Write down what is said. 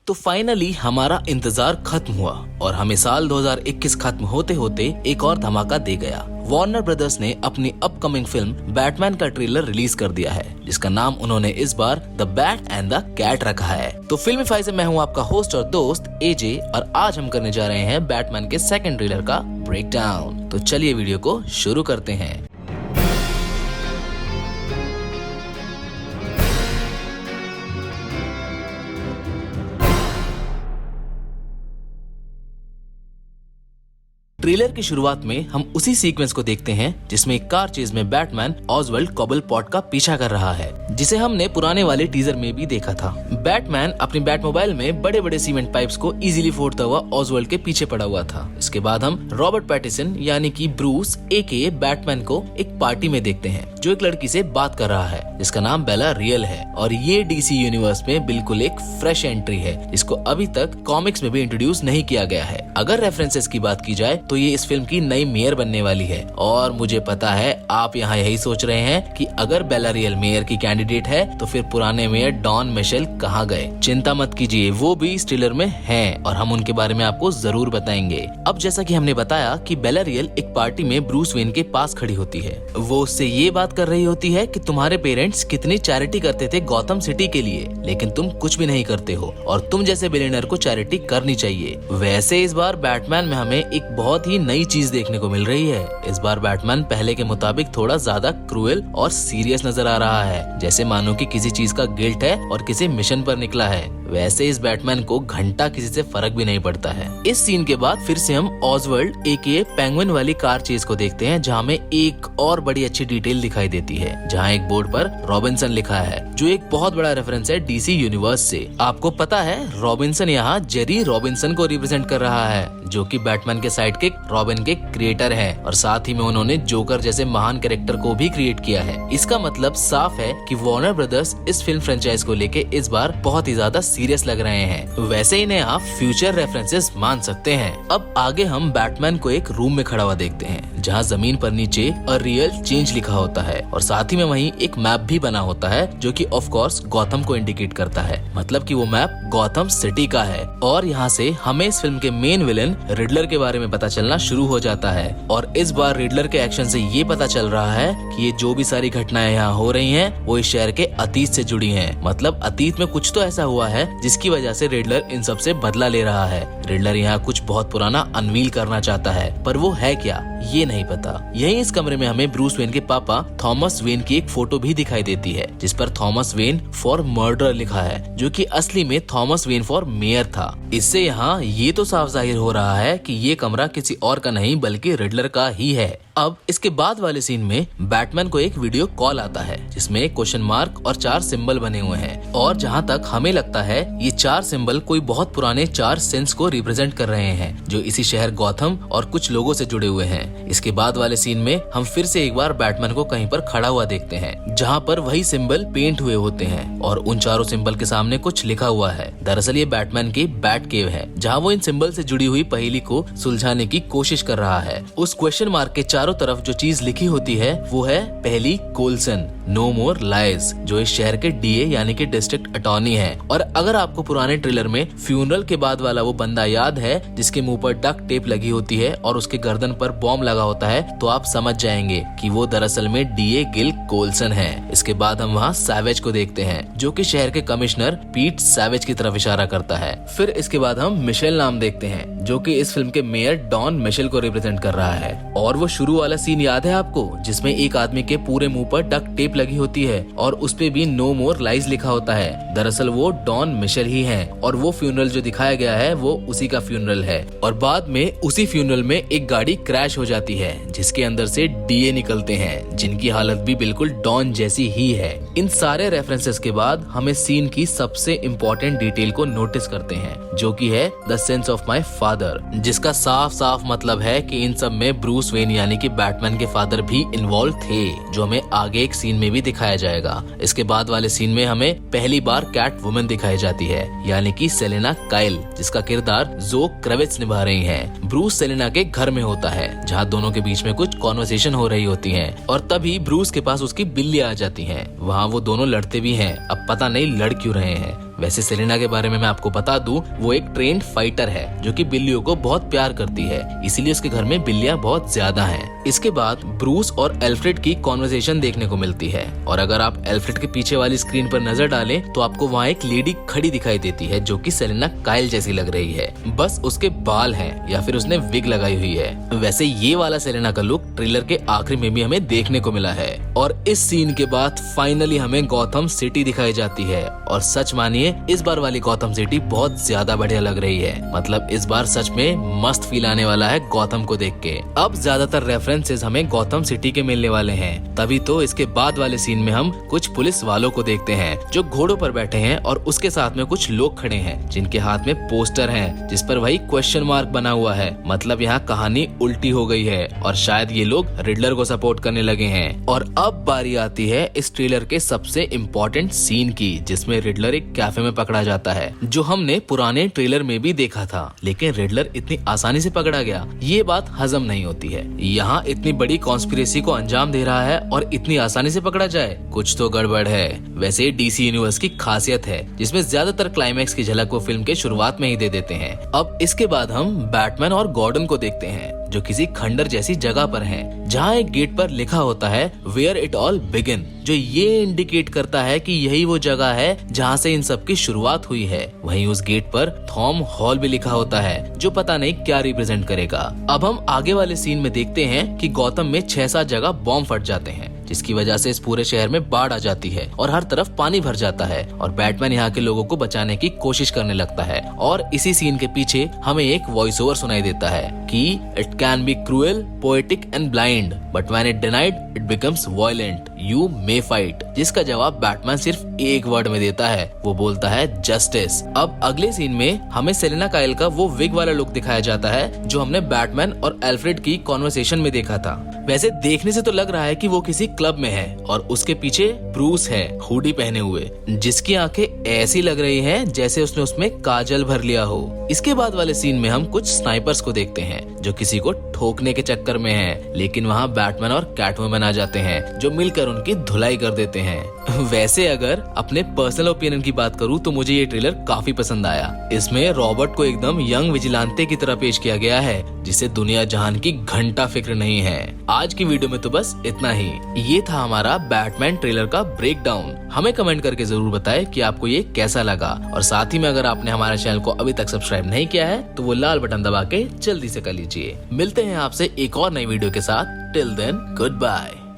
तो फाइनली हमारा इंतजार खत्म हुआ और हमें साल 2021 खत्म होते होते एक और धमाका दे गया। वार्नर ब्रदर्स ने अपनी अपकमिंग फिल्म बैटमैन का ट्रेलर रिलीज कर दिया है, जिसका नाम उन्होंने इस बार the bat and the cat रखा है। तो फिल्मीफाई से मैं हूँ आपका होस्ट और दोस्त एजे और आज हम करने जा रहे हैं बैटमैन के सेकंड ट्रेलर का ब्रेकडाउन। तो चलिए वीडियो को शुरू करते हैं। ट्रेलर की शुरुआत में हम उसी सीक्वेंस को देखते हैं जिसमें एक कार चेज में बैटमैन ऑजवर्ल्ड कॉबलपॉट का पीछा कर रहा है, जिसे हमने पुराने वाले टीजर में भी देखा था। बैटमैन अपनी बैटमोबाइल में बड़े बड़े सीमेंट पाइप्स को इजीली फोड़ता हुआ ऑजवर्ल्ड के पीछे पड़ा हुआ था। इसके बाद हम रॉबर्ट पैटिसन यानी कि ब्रूस एके बैटमैन को एक पार्टी में देखते हैं जो एक लड़की से बात कर रहा है जिसका नाम बेला रियल है और ये डीसी यूनिवर्स में बिल्कुल एक फ्रेश एंट्री है जिसको अभी तक कॉमिक्स में भी इंट्रोड्यूस नहीं किया गया है। अगर रेफरेंसेस की बात की जाए तो ये इस फिल्म की नई मेयर बनने वाली है और मुझे पता है आप यहाँ यही सोच रहे हैं कि अगर बेला रियल मेयर की कैंडिडेट है तो फिर पुराने मेयर डॉन मिशेल कहाँ गए। चिंता मत कीजिए, वो भी इस ट्रेलर में हैं और हम उनके बारे में आपको जरूर बताएंगे। अब जैसा कि हमने बताया कि बेला रियल एक पार्टी में ब्रूस वेन के पास खड़ी होती है। वो उससे ये बात कर रही होती है कि तुम्हारे पेरेंट्स कितनी चैरिटी करते थे गौतम सिटी के लिए, लेकिन तुम कुछ भी नहीं करते हो और तुम जैसे बिलियनर को चैरिटी करनी चाहिए। वैसे इस बार बैटमैन में हमें एक बहुत ही नई चीज देखने को मिल रही है। इस बार बैटमैन पहले के मुताबिक थोड़ा ज्यादा क्रूएल और सीरियस नजर आ रहा है, जैसे मानो कि किसी चीज का गिल्ट है और किसी मिशन पर निकला है। वैसे इस बैटमैन को घंटा किसी से फर्क भी नहीं पड़ता है। इस सीन के बाद फिर से हम ऑजवर्ल्ड एके पेंगुइन वाली कार चेज को देखते हैं, जहाँ में एक और बड़ी अच्छी डिटेल दिखाई देती है, जहाँ एक बोर्ड पर रॉबिन्सन लिखा है जो एक बहुत बड़ा रेफरेंस है डीसी यूनिवर्स से। आपको पता है रॉबिन्सन यहाँ जेरी रॉबिन्सन को रिप्रेजेंट कर रहा है जो कि बैटमैन के साइडकिक रॉबिन के क्रिएटर हैं और साथ ही में उन्होंने जोकर जैसे महान कैरेक्टर को भी क्रिएट किया है। इसका मतलब साफ है कि वार्नर ब्रदर्स इस फिल्म फ्रेंचाइज को लेके इस बार बहुत ही ज्यादा सीरियस लग रहे हैं। वैसे इन्हें आप फ्यूचर रेफरेंसेस मान सकते हैं। अब आगे हम बैटमैन को एक रूम में खड़ा हुआ देखते हैं जहाँ जमीन पर नीचे अ रियल चेंज लिखा होता है और साथ ही में वहीं एक मैप भी बना होता है जो कि ऑफ कोर्स गौतम को इंडिकेट करता है, मतलब कि वो मैप गौतम सिटी का है। और यहाँ से हमें इस फिल्म के मेन विलन रिडलर के बारे में पता चलना शुरू हो जाता है और इस बार रिडलर के एक्शन से ये पता चल रहा है कि ये जो भी सारी घटनाएं यहाँ हो रही हैं वो इस शहर के अतीत से जुड़ी हैं। मतलब अतीत में कुछ तो ऐसा हुआ है जिसकी वजह से रिडलर इन सब से बदला ले रहा है। रिडलर यहाँ कुछ बहुत पुराना अनवील करना चाहता है, पर वो है क्या ये नहीं पता। यहीं इस कमरे में हमें ब्रूस वेन के पापा थॉमस वेन की एक फोटो भी दिखाई देती है जिस पर थॉमस वेन फॉर मर्डर लिखा है, जो कि असली में थॉमस वेन फॉर मेयर था। इससे यहाँ ये तो साफ जाहिर हो रहा है कि ये कमरा किसी और का नहीं बल्कि रिडलर का ही है। अब इसके बाद वाले सीन में बैटमैन को एक वीडियो कॉल आता है जिसमें क्वेश्चन मार्क और 4 सिंबल बने हुए हैं और जहां तक हमें लगता है ये 4 सिंबल कोई बहुत पुराने 4 सेंस को रिप्रेजेंट कर रहे हैं जो इसी शहर गौथम और कुछ लोगों से जुड़े हुए हैं। इसके बाद वाले सीन में हम फिर से एक बार बैटमैन को कहीं पर खड़ा हुआ देखते हैं जहाँ पर वही सिंबल पेंट हुए होते हैं और उन चारों सिंबल के सामने कुछ लिखा हुआ है। दरअसल ये बैटमैन की बैट केव है जहाँ वो इन सिंबल से जुड़ी हुई पहेली को सुलझाने की कोशिश कर रहा है। उस क्वेश्चन मार्क के चारों तरफ जो चीज लिखी होती है वो है पहली कोल्सन नो मोर लाइज, जो इस शहर के डीए यानी कि डिस्ट्रिक्ट अटॉर्नी है। और अगर आपको पुराने ट्रेलर में फ्यूनरल के बाद वाला वो बंदा याद है जिसके मुंह पर डक टेप लगी होती है और उसके गर्दन पर बॉम्ब लगा होता है, तो आप समझ जाएंगे कि वो दरअसल में डीए गिल कोल्सन है। इसके बाद हम वहाँ सैवेज को देखते हैं जो कि शहर के कमिश्नर पीट सैवेज की तरफ इशारा करता है। फिर इसके बाद हम मिशेल नाम देखते हैं जो कि इस फिल्म के मेयर डॉन मिशेल को रिप्रेजेंट कर रहा है। और वो शुरू वाला सीन याद है आपको जिसमें एक आदमी के पूरे मुंह पर डक टेप लगी होती है और उस पे भी नो मोर लाइज लिखा होता है। दरअसल वो डॉन मिशेल ही हैं और वो फ्यूनरल जो दिखाया गया है वो उसी का फ्यूनरल है। और बाद में उसी फ्यूनरल में एक गाड़ी क्रैश हो जाती है जिसके अंदर से डीए निकलते हैं जिनकी हालत भी बिल्कुल डॉन जैसी ही है। इन सारे रेफरेंसेस के बाद हमें सीन की सबसे इम्पोर्टेंट डिटेल को नोटिस करते हैं जो कि है the sense of my father, जिसका साफ साफ मतलब है कि इन सब में ब्रूस वेन यानी कि बैटमैन के फादर भी इन्वॉल्व थे, जो हमें आगे एक सीन में भी दिखाया जाएगा। इसके बाद वाले सीन में हमें पहली बार कैट वुमन दिखाई जाती है यानी कि सेलेना काइल, जिसका किरदार जो क्रेविट्स निभा रही हैं। ब्रूस सेलेना के घर में होता है जहाँ दोनों के बीच में कुछ कॉन्वर्सेशन हो रही होती है और तभी ब्रूस के पास उसकी बिल्ली आ जाती है। वहाँ वो दोनों लड़ते भी हैं, अब पता नहीं लड़ क्यों रहे हैं। वैसे सेलेना के बारे में मैं आपको बता दूं, वो एक ट्रेंड फाइटर है जो कि बिल्लियों को बहुत प्यार करती है, इसीलिए उसके घर में बिल्लियां बहुत ज्यादा हैं। इसके बाद ब्रूस और एल्फ्रेड की कॉन्वर्सेशन देखने को मिलती है और अगर आप एल्फ्रेड के पीछे वाली स्क्रीन पर नजर डालें तो आपको वहाँ एक लेडी खड़ी दिखाई देती है जो कि सेलेना काइल जैसी लग रही है, बस उसके बाल हैं या फिर उसने विग लगाई हुई है। वैसे ये वाला सेलेना का लुक ट्रेलर के आखिरी में भी हमें देखने को मिला है और इस सीन के बाद फाइनली हमें गौतम सिटी दिखाई जाती है और सच मानिए इस बार वाली गौतम सिटी बहुत ज्यादा बढ़िया लग रही है। मतलब इस बार सच में मस्त फील आने वाला है गौतम को देख के। अब ज्यादातर रेफरेंसेस हमें गौतम सिटी के मिलने वाले हैं, तभी तो इसके बाद वाले सीन में हम कुछ पुलिस वालों को देखते हैं जो घोड़ों पर बैठे हैं और उसके साथ में कुछ लोग खड़े हैं जिनके हाथ में पोस्टर हैं जिस पर वही क्वेश्चन मार्क बना हुआ है। मतलब यहाँ कहानी उल्टी हो गई है और शायद ये लोग रिडलर को सपोर्ट करने लगे हैं। और अब बारी आती है इस ट्रेलर के सबसे इम्पोर्टेंट सीन की, जिसमें रिडलर एक कैफे में पकड़ा जाता है, जो हमने पुराने ट्रेलर में भी देखा था। लेकिन रिडलर इतनी आसानी से पकड़ा गया, ये बात हजम नहीं होती है। यहाँ इतनी बड़ी कॉन्स्पिरेसी को अंजाम दे रहा है और इतनी आसानी से पकड़ा जाए, कुछ तो गड़बड़ है। वैसे डीसी यूनिवर्स की खासियत है जिसमें ज्यादातर क्लाइमैक्स की झलक वो फिल्म के शुरुआत में ही दे देते हैं। अब इसके बाद हम बैटमैन और गॉर्डन को देखते हैं जो किसी खंडर जैसी जगह पर हैं, जहाँ एक गेट पर लिखा होता है वेयर इट ऑल बिगिन, जो ये इंडिकेट करता है कि यही वो जगह है जहाँ से इन सब की शुरुआत हुई है। वहीं उस गेट पर थॉम हॉल भी लिखा होता है जो पता नहीं क्या रिप्रेजेंट करेगा। अब हम आगे वाले सीन में देखते हैं कि गौतम में 6-7 जगह बॉम्ब फट जाते हैं जिसकी वजह से इस पूरे शहर में बाढ़ आ जाती है और हर तरफ पानी भर जाता है और बैटमैन यहाँ के लोगों को बचाने की कोशिश करने लगता है। और इसी सीन के पीछे हमें एक वॉइस ओवर सुनाई देता है कि it can be cruel, poetic and blind, but when it denied it becomes violent, you may fight. जिसका जवाब बैटमैन सिर्फ एक वर्ड में देता है, वो बोलता है जस्टिस। अब अगले सीन में हमें सेलेना काइल का वो विग वाला लुक दिखाया जाता है जो हमने बैटमैन और एल्फ्रेड की कॉन्वर्सेशन में देखा था। वैसे देखने से तो लग रहा है कि वो किसी क्लब में है और उसके पीछे ब्रूस है हुडी पहने हुए, जिसकी आंखें ऐसी लग रही हैं जैसे उसने उसमें काजल भर लिया हो। इसके बाद वाले सीन में हम कुछ स्नाइपर्स को देखते हैं जो किसी को ठोकने के चक्कर में हैं, लेकिन वहाँ बैटमैन और कैटवुमन आ जाते हैं जो मिलकर उनकी धुलाई कर देते हैं। वैसे अगर अपने पर्सनल ओपिनियन की बात करूँ तो मुझे ये ट्रेलर काफी पसंद आया। इसमें रॉबर्ट को एकदम यंग विजिलेंटे की तरह पेश किया गया है जिसे दुनिया जहान की घंटा फिक्र नहीं है। आज की वीडियो में तो बस इतना ही। ये था हमारा बैटमैन ट्रेलर का ब्रेकडाउन। हमें कमेंट करके जरूर बताएं कि आपको ये कैसा लगा और साथ ही में अगर आपने हमारे चैनल को अभी तक सब्सक्राइब नहीं किया है तो वो लाल बटन दबा के जल्दी से कर लीजिए। मिलते हैं आपसे एक और नई वीडियो के साथ। Till then good bye.